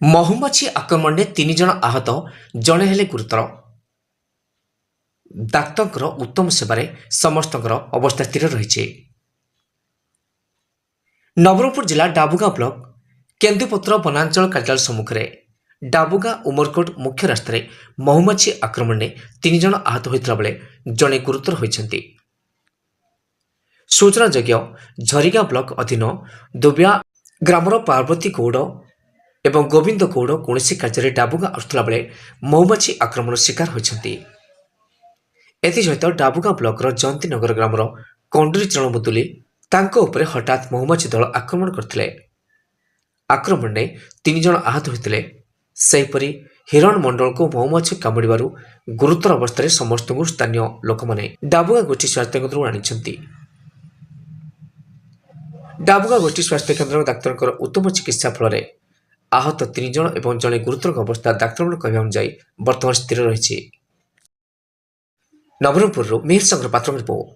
ମହୁମାଛି ଆକ୍ରମଣରେ 3 ଜଣ ଆହତ, ଜଣେ ହେଲେ ଗୁରୁତର। ଡାକ୍ତରଙ୍କର ଉତ୍ତମ ସେବାରେ ସମସ୍ତଙ୍କର ଅବସ୍ଥା ସ୍ଥିର ରହିଛି। ନବରଙ୍ଗପୁର ଜିଲ୍ଲା ଡାବୁଗାଁ ବ୍ଲକ କେନ୍ଦୁପତ୍ର ବନାଞ୍ଚଳ କାର୍ଯ୍ୟାଳୟ ସମ୍ମୁଖରେ ଡାବୁଗାଁ ଉମରକୋଟ ମୁଖ୍ୟ ରାସ୍ତାରେ ମହୁମାଛି ଆକ୍ରମଣରେ 3 ଜଣ ଆହତ ହୋଇଥିବା ବେଳେ ଜଣେ ଗୁରୁତର ହୋଇଛନ୍ତି। ସୂଚନାଯୋଗ୍ୟ, ଝରିଗାଁ ବ୍ଲକ ଅଧୀନ ଦୁବିଆ ଗ୍ରାମର ପାର୍ବତୀ ଗୌଡ଼ ଏବଂ ଗୋବିନ୍ଦ ଗୌଡ଼ କୌଣସି କାର୍ଯ୍ୟରେ ଡାବୁଗାଁ ଆସୁଥିଲା ବେଳେ ମହୁମାଛି ଆକ୍ରମଣ ଶିକାର ହୋଇଛନ୍ତି। ଏଥିସହିତ ଡାବୁଗାଁ ବ୍ଲକର ଜୟନ୍ତୀନଗର ଗ୍ରାମର କଣ୍ଡୁରୀ ଚରଣ ମୁଦୁଲି ତାଙ୍କ ଉପରେ ହଠାତ୍ ମହୁମାଛି ଦଳ ଆକ୍ରମଣ କରିଥିଲେ। ଆକ୍ରମଣରେ 3 ଜଣ ଆହତ ହୋଇଥିଲେ। ସେହିପରି ହିରଣ ମଣ୍ଡଳଙ୍କୁ ମହୁମାଛି କାମୁଡ଼ିବାରୁ ଗୁରୁତର ଅବସ୍ଥାରେ ସମସ୍ତଙ୍କୁ ସ୍ଥାନୀୟ ଲୋକମାନେ ଡାବୁଗାଁ ଗୋଷ୍ଠୀ ସ୍ୱାସ୍ଥ୍ୟକେନ୍ଦ୍ରକୁ ଆଣିଛନ୍ତି। ଡାବୁଗାଁ ଗୋଷ୍ଠୀ ସ୍ୱାସ୍ଥ୍ୟକେନ୍ଦ୍ରର ଡାକ୍ତରଙ୍କର ଉତ୍ତମ ଚିକିତ୍ସା ଫଳରେ ଆହତ 3 ଜଣ ଏବଂ ଜଣେ ଗୁରୁତରଙ୍କ ଅବସ୍ଥା ଡାକ୍ତରଙ୍କ କହିବା ଅନୁଯାୟୀ ବର୍ତ୍ତମାନ ସ୍ଥିର ରହିଛି। ନବରଙ୍ଗପୁରରୁ ମିହିର ଚନ୍ଦ୍ର ପାତ୍ରଙ୍କ ରିପୋର୍ଟ।